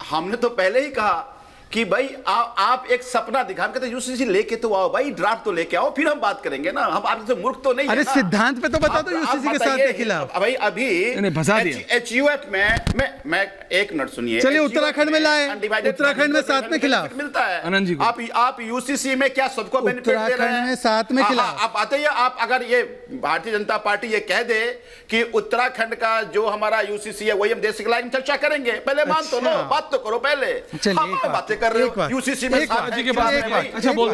हमने तो पहले ही कहा कि भाई आप एक सपना दिखा, हम कहते यूसीसी लेके तो आओ भाई, ड्राफ्ट तो लेके आओ, फिर हम बात करेंगे ना। हम आपसे मूर्ख तो नहीं है अरे ना। सिद्धांत पे तो बता दो यूसीसी के साथ के खिलाफ। भाई अभी HUF में मैं एक मिनट सुनिए, चलिए उत्तराखंड में लाए, उत्तराखंड में साथ में खिलाफ मिलता है। आनंद जी आप यूसीसी में क्या सबको बेनिफिट दे रहे हैं? उत्तराखंड में साथ में खिलाफ। आप आते ही आप अगर ये भारतीय जनता पार्टी ये कह दे कि उत्तराखंड का जो हमारा यूसीसी है वही हम देश के लायक चर्चा करेंगे, पहले मान तो लो, बात तो करो पहले। हम बातें कर रहे हो यूसीसी में साथ जी के बाद अच्छा बोल,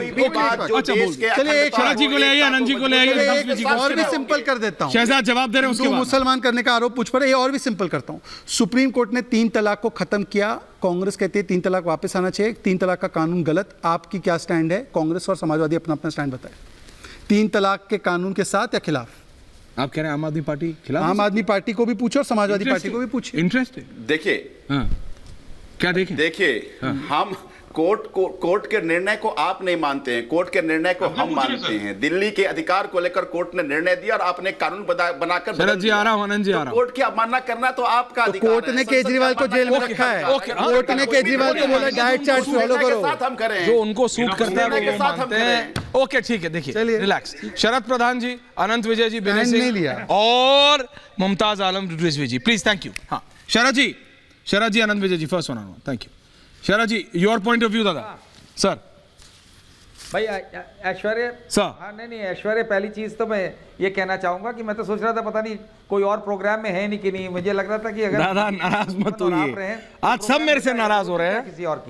चलिए शरद जी को ले आइए, आनंद जी को ले आइए, और भी सिंपल कर देता हूं। शहजाद जवाब दे रहे हैं उसके बाद मुसलमान करने का आरोप पूछ पड़े, ये और भी सिंपल करता हूं। सुप्रीम कोर्ट ने 3 तलाक को खत्म किया, कांग्रेस कहती है 3 तलाक वापस आना चाहिए, 3 तलाक का कानून गलत। आपकी क्या स्टैंड है? कांग्रेस और समाजवादी अपना अपना स्टैंड बताए, 3 तलाक के कानून के साथ या खिलाफ? आप कह रहे हैं आम आदमी पार्टी खिलाफ? आम आदमी पार्टी को भी पूछो और समाजवादी पार्टी को भी पूछिए। इंटरेस्ट देखिए, क्या देखिए हम कोर्ट के निर्णय को आप नहीं मानते हैं, कोर्ट के निर्णय को हम मानते हैं। दिल्ली के अधिकार को लेकर कोर्ट ने निर्णय दिया और आपने कानून बनाकर शरद जी आ रहा हूं, आनंद जी आ रहा हूं। कोर्ट की अवमानना करना तो आपका अधिकार है। कोर्ट ने केजरीवाल को जेल में रखा है, कोर्ट ने केजरीवाल को बोला डाइट चार्ट फॉलो करो, साथ हम करें जो उनको सूट करता है वो साथ हम मानते हैं। ओके ठीक है, देखिए रिलैक्स। शरद प्रधान जी, अनंत विजय जी, विनय नहीं सिंह लिया और Mumtaz Alam Rizvi ji, please thank you. हाँ Sharad ji, Anant Vijay ji, first one, thank you. Sharad ji, your point of view दादा सर। भाई ऐश्वर्य सर, हाँ नहीं ऐश्वर्य, पहली चीज तो मैं ये कहना चाहूंगा कि मैं तो सोच रहा था पता नहीं कोई और प्रोग्राम में है नहीं कि नहीं, मुझे लग रहा था कि अगर दादा नाराज मत होइए, आज सब मेरे से नाराज हो रहे हैं,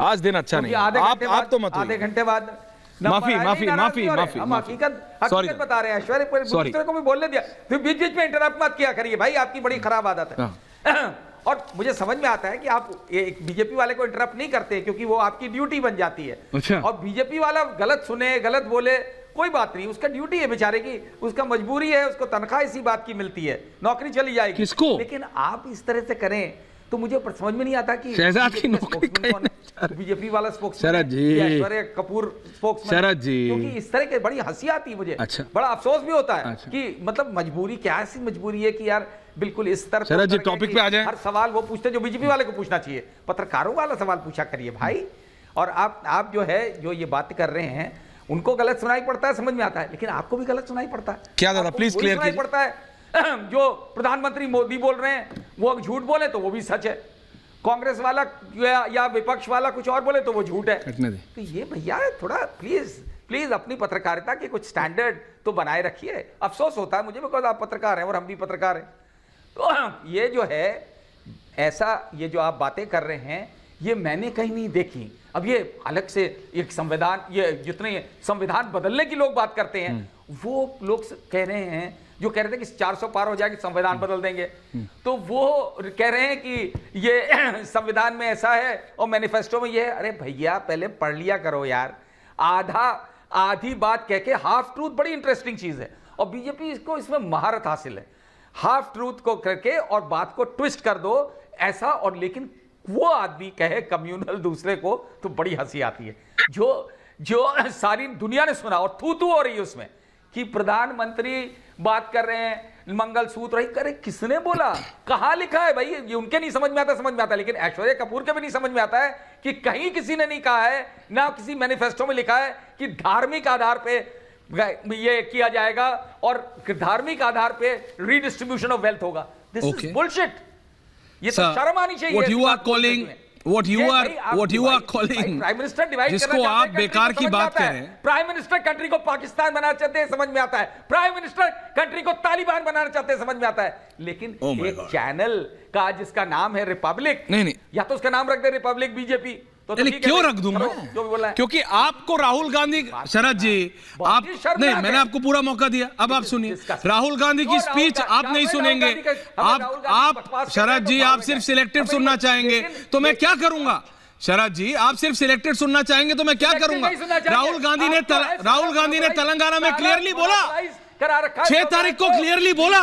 आज दिन अच्छा नहीं, आप तो मत, आधे घंटे बाद माफी हम हकीकत बता रहे हैं ऐश्वर्य, दूसरे को भी बोलने दिया, फिर बीच बीच में इंटरप्ट मत किया करिए भाई, आपकी बड़ी खराब आदत है। और मुझे समझ में आता है कि आप एक बीजेपी वाले को इंटरप्ट नहीं करते क्योंकि वो आपकी ड्यूटी बन जाती है। अच्छा। और बीजेपी वाला गलत सुने, गलत बोले, कोई बात नहीं, उसका ड्यूटी है बेचारे की, उसका मजबूरी है, उसको तनख्वाह इसी बात की मिलती है, नौकरी चली जाएगी। किसको? लेकिन आप इस तरह से करें तो मुझे समझ में नहीं आता कि शहजाद की नौकरी बीजेपी वाला स्पोक्समैन शरद जी, ऐश्वर्य कपूर स्पोक्समैन, शरद जी, क्योंकि इस तरह के बड़ी हंसी आती है मुझे। अच्छा। बड़ा अफसोस भी होता है अच्छा। कि मतलब मजबूरी, क्या ऐसी मजबूरी है कि यार बिल्कुल इस तरह शरद जी टॉपिक पे आ जाए। हर सवाल वो पूछते जो बीजेपी वाले को पूछना चाहिए, पत्रकारों वाला सवाल पूछा करिए भाई। और आप जो है जो ये बात कर रहे हैं उनको गलत सुनाई पड़ता है, समझ में आता है, लेकिन आपको भी गलत सुनाई पड़ता है। क्या दादा प्लीज क्लियर कीजिए। पड़ता है जो प्रधानमंत्री मोदी बोल रहे हैं वो झूठ बोले तो वो भी सच है, कांग्रेस वाला या विपक्ष वाला कुछ और बोले तो वो झूठ है। तो ये भैया थोड़ा प्लीज अपनी पत्रकारिता के कुछ स्टैंडर्ड तो बनाए रखिए। अफसोस होता है मुझे बिकॉज आप पत्रकार हैं और हम भी पत्रकार हैं। तो ये जो है ऐसा ये जो आप बातें कर रहे हैं ये मैंने कहीं नहीं देखी। अब ये अलग से एक संविधान, ये जितने संविधान बदलने की लोग बात करते हैं वो लोग कह रहे हैं, जो कह रहे थे कि 400 पार हो जाएगी संविधान बदल देंगे, तो वो कह रहे हैं कि ये संविधान में ऐसा है और मैनिफेस्टो में ये है। अरे भैया पहले पढ़ लिया करो यार, आधी बात कह के हाफ ट्रूथ बड़ी इंटरेस्टिंग चीज है और बीजेपी इसको इसमें महारत हासिल है, हाफ ट्रूथ को करके और बात को ट्विस्ट कर दो ऐसा। और लेकिन वो आदमी कहे कम्युनल दूसरे को तो बड़ी हंसी आती है, जो सारी दुनिया ने सुना और थू हो रही है उसमें कि प्रधानमंत्री बात कर रहे हैं मंगलसूत्र ही करे, किसने बोला, कहां लिखा है भाई? ये उनके नहीं समझ में आता, लेकिन ऐश्वर्या कपूर के भी नहीं समझ में आता है कि कहीं किसी ने नहीं कहा है, ना किसी मैनिफेस्टो में लिखा है कि धार्मिक आधार पे ये किया जाएगा और धार्मिक आधार पे रीडिस्ट्रीब्यूशन ऑफ वेल्थ होगा। This is bullshit. ये तो शर्म आनी चाहिए। what you are calling prime minister divide जिसको आप बेकार की बात कह रहे हैं, प्राइम मिनिस्टर कंट्री को पाकिस्तान बनाना चाहते हैं, समझ में आता है, प्राइम मिनिस्टर कंट्री को तालिबान बनाना चाहते हैं, समझ में आता है, लेकिन एक चैनल का जिसका नाम है रिपब्लिक, नहीं या तो उसका नाम रख दे रिपब्लिक बीजेपी, तो क्यों रख दूं मैं? क्योंकि आपको राहुल गांधी, शरद जी आप नहीं, मैंने आपको पूरा मौका दिया, अब आप सुनिए। राहुल गांधी की स्पीच आप नहीं सुनेंगे, आप शरद जी आप सिर्फ सिलेक्टेड सुनना चाहेंगे तो मैं क्या करूंगा? शरद जी आप सिर्फ सिलेक्टेड सुनना चाहेंगे तो मैं क्या करूंगा? राहुल गांधी ने तेलंगाना में क्लियरली बोला, 6 तारीख को क्लियरली बोला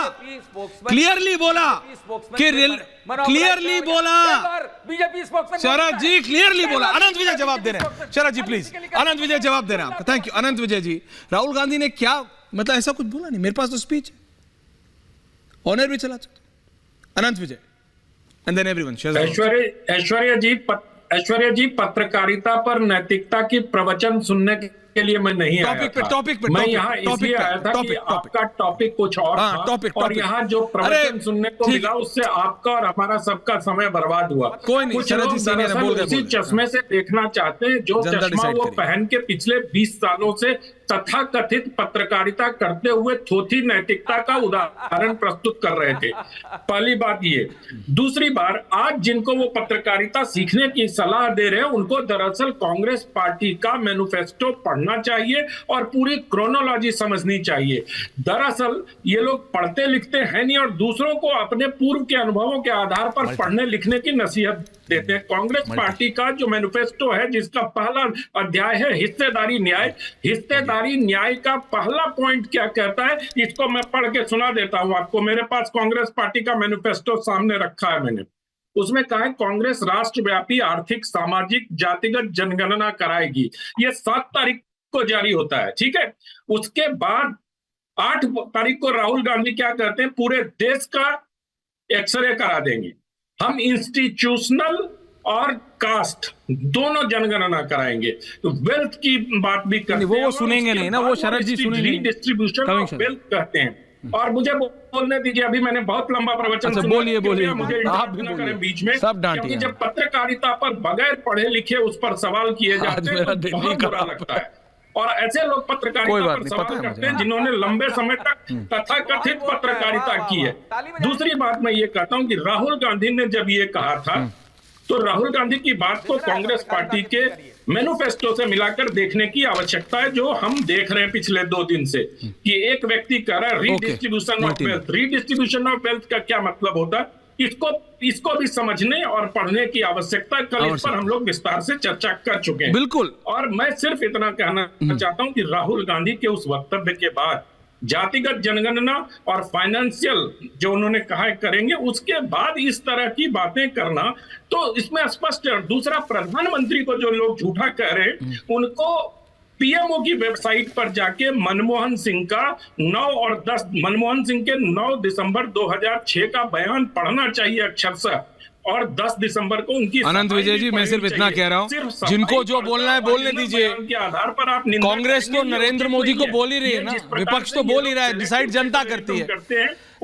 बीजेपी स्पोक्समैन शरद जी क्लियरली बोला। अनंत विजय जवाब दे रहे हैं, शरद जी प्लीज, अनंत विजय जवाब दे रहे हैं आपका। थैंक यू अनंत विजय जी। राहुल गांधी ने क्या मतलब ऐसा कुछ बोला नहीं, मेरे पास तो स्पीच है, ऑनर भी चला। अनंत विजय एंड देन एवरीवन। ऐश्वर्या जी, पत्रकारिता पर नैतिकता की प्रवचन सुनने के लिए मैं नहीं आया था। मैं यहाँ इसलिए आया था कि आपका टॉपिक कुछ और था और यहाँ जो प्रवचन सुनने को मिला उससे आपका और हमारा सबका समय बर्बाद हुआ। कुछ लोग दरअसल उसी चश्मे से देखना चाहते हैं जो चश्मा वो पहन के पिछले 20 सालों से तथाकथित पत्रकारिता करते हुए थोथी नैतिकता का उदाहरण प्रस्तुत कर रहे थे। पहली बात ये। दूसरी बार, आज जिनको वो पत्रकारिता सीखने की सलाह दे रहे हैं उनको दरअसल कांग्रेस पार्टी का मैनिफेस्टो पढ़ना चाहिए और पूरी क्रोनोलॉजी समझनी चाहिए। दरअसल ये लोग पढ़ते लिखते हैं नहीं और दूसरों को अपने पूर्व के अनुभवों के आधार पर पढ़ने लिखने की नसीहत देते हैं। कांग्रेस पार्टी का जो मैनिफेस्टो है, जिसका पहला अध्याय है हिस्सेदारी न्याय, हिस्सेदारी न्याय का पहला पॉइंट क्या कहता है, इसको मैं पढ़ के सुना देता हूं आपको। मेरे पास कांग्रेस पार्टी का मैनिफेस्टो सामने रखा है मैंने। उसमें कहा है कांग्रेस राष्ट्रव्यापी आर्थिक सामाजिक जातिगत जनगणना कराएगी। ये 7 तारीख को जारी होता है, ठीक है। उसके बाद 8 तारीख को राहुल गांधी क्या कहते हैं, पूरे देश का एक्सरे करा देंगे, हम इंस्टीट्यूशनल और कास्ट दोनों जनगणना कराएंगे। तो वेल्थ की बात भी करते हैं, वो सुनेंगे नहीं ना, वो शरद जी सुनेंगे। रीडिस्ट्रीब्यूशन ऑफ वेल्थ कहते हैं। और मुझे बोलने दीजिए, अभी मैंने बहुत लंबा प्रवचन सुना। बोलिए मुझे आप भी करें बीच में, क्योंकि जब पत्रकारिता पर बगैर पढ़े लिखे उस पर सवाल किए जाते हैं तो बहुत बुरा लगता है। और ऐसे लोग पत्रकारिता पर सवाल करते हैं जिन्होंने लंबे समय तक तथाकथित पत्रकारिता की है। दूसरी बात मैं ये कहता हूं कि राहुल गांधी ने जब ये कहा था तो राहुल गांधी की बात को कांग्रेस पार्टी के मैनिफेस्टो से मिलाकर देखने की आवश्यकता है, जो हम देख रहे हैं पिछले 2 दिन से कि एक व्यक्ति कह रहा है redistribution of wealth. Redistribution of wealth का क्या मतलब होता है, इसको भी समझने और पढ़ने की आवश्यकता। कल इस पर हम लोग विस्तार से चर्चा कर चुके हैं। बिल्कुल। और मैं सिर्फ इतना कहना चाहता हूं कि राहुल गांधी के उस वक्तव्य के बाद जातिगत जनगणना और फाइनेंशियल जो उन्होंने कहा है करेंगे, उसके बाद इस तरह की बातें करना तो इसमें स्पष्ट है। दूसरा, प्रधानमंत्री को जो लोग झूठा कह रहे हैं उनको पीएमओ की वेबसाइट पर जाके मनमोहन सिंह का 9 और 10 मनमोहन सिंह के 9 दिसंबर 2006 का बयान पढ़ना चाहिए अक्षरशः, और 10 दिसंबर को उनकी। अनंत विजय जी, मैं सिर्फ इतना कह रहा हूं, जिनको जो बोलना है बोलने दीजिए। के आधार पर आप कांग्रेस तो नरेंद्र मोदी को बोल ही रही है ना, विपक्ष तो बोल ही रहा है, डिसाइड जनता करती है,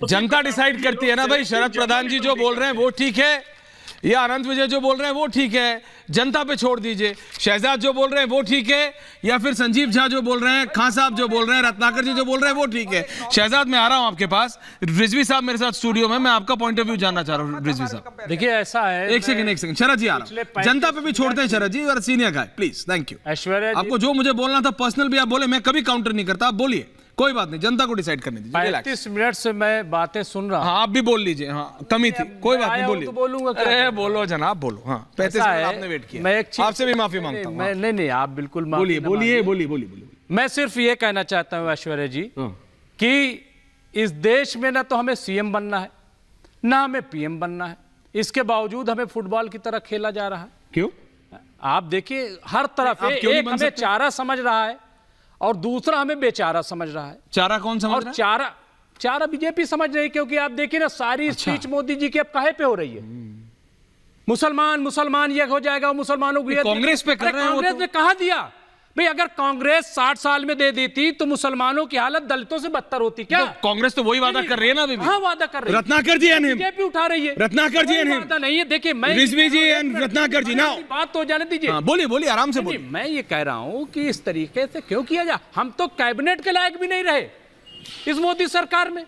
जनता डिसाइड करती है ना भाई। शरद प्रधान जी जो बोल रहे हैं वो ठीक है, या अनंत विजय जो बोल रहे हैं वो ठीक है, जनता पे छोड़ दीजिए। शहजाद जो बोल रहे हैं वो ठीक है, या फिर संजीव झा जो बोल रहे हैं, खान साहब जो बोल रहे हैं, रत्नाकर जी जो बोल रहे हैं वो ठीक है। शहजाद, मैं आ रहा हूं आपके पास। रिजवी साहब मेरे साथ स्टूडियो में, मैं आपका पॉइंट ऑफ व्यू जानना चाह रहा हूं। रिजवी साहब देखिए, ऐसा है, एक सेकंड शरद जी आ रहा हूं, जनता पे भी छोड़ते हैं शरद जी, और senior guy please. Thank you. Aishwarya, आपको जो मुझे बोलना था पर्सनल भी आप बोले, मैं कभी काउंटर नहीं करता, आप बोलिए, कोई बात नहीं, जनता को डिसाइड करने दीजिए। 35 मिनट से मैं बातें सुन रहा हूं। हाँ, आप भी बोल लीजिए। हाँ, कमी थी, कोई बात नहीं, बोलिए। तो बोलूंगा क्या? अरे बोलो जनाब, बोलो। हाँ, 35 मिनट आपने वेट किया, मैं एक चीज आपसे भी माफी मांगता हूँ। नहीं, आप बिल्कुल बोलिए बोलिए बोलिए बोलिए। मैं सिर्फ ये कहना चाहता हूँ ऐश्वर्या जी कि इस देश में ना तो हमें सीएम बनना है, ना हमें पीएम बनना है। इसके बावजूद हमें फुटबॉल की तरह खेला जा रहा है। क्यों? आप देखिए, हर तरफ एक हमें चारा समझ रहा है और दूसरा हमें बेचारा समझ रहा है। चारा कौन समझ रहा है? चारा बीजेपी समझ रही है, क्योंकि आप देखिए ना, सारी स्पीच मोदी जी की अब काहे पे हो रही है। मुसलमान ये हो जाएगा, मुसलमानों को कांग्रेस पे कर रहे हैं। कांग्रेस ने कहा दिया भाई, अगर कांग्रेस 60 साल में दे देती तो मुसलमानों की हालत दलितों से बदतर होती। क्या कांग्रेस तो वही वादा कर रही है ना अभी भी। हाँ, वादा कर रही है। रत्नाकर जी बीजेपी उठा रही है। रत्नाकर जी नहीं है। देखिए, मैं रिजवी जी एंड रत्नाकर जी, ना बात तो जाने दीजिए। बोलिए बोलिए, आराम से बोलिए। मैं ये कह रहा हूं कि इस तरीके से क्यों किया जा, हम तो कैबिनेट के लायक भी नहीं रहे इस मोदी सरकार में।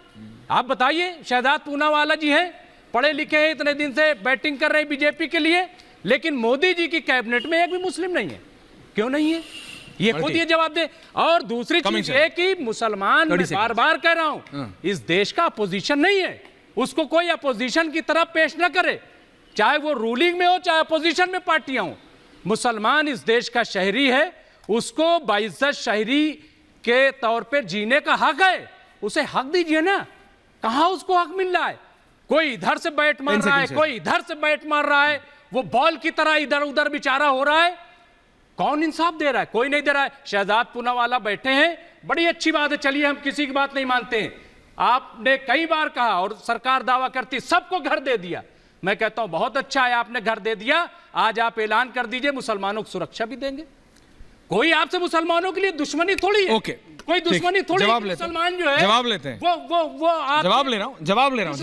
आप बताइए, शहजाद पूनावाला जी हैं, पढ़े लिखे हैं, इतने दिन से बैटिंग कर रहे हैं बीजेपी के लिए, लेकिन मोदी जी की कैबिनेट में एक भी मुस्लिम नहीं है। क्यों नहीं है, ये खुद ये जवाब दे। और दूसरी चीज है कि मुसलमान, मैं बार बार कह रहा हूं, इस देश का अपोजिशन नहीं है, उसको कोई अपोजिशन की तरफ पेश ना करे, चाहे वो रूलिंग में हो चाहे अपोजिशन में पार्टियां हो। मुसलमान इस देश का शहरी है, उसको बाइज्जत शहरी के तौर पे जीने का हक है, उसे हक दीजिए ना। कहां उसको हक मिल रहा है? कोई इधर से बैट मार रहा है, कोई इधर से बैट मार रहा है, वो बॉल की तरह इधर उधर बेचारा हो रहा है। कौन इंसाफ दे रहा है? कोई नहीं दे रहा है। शहजाद पूनावाला बैठे हैं, बड़ी अच्छी बात है, चलिए हम किसी की बात नहीं मानते हैं। आपने कई बार कहा और सरकार दावा करती सबको घर दे दिया, मैं कहता हूं बहुत अच्छा है, आपने घर दे दिया, आज आप ऐलान कर दीजिए मुसलमानों को सुरक्षा भी देंगे। कोई आपसे मुसलमानों के लिए दुश्मनी थोड़ी है। ओके, कोई दुश्मनी थोड़ी। जवाब लेते हैं, मुसलमान जो है जवाब लेते हैं, वो जवाब ले रहा हूं।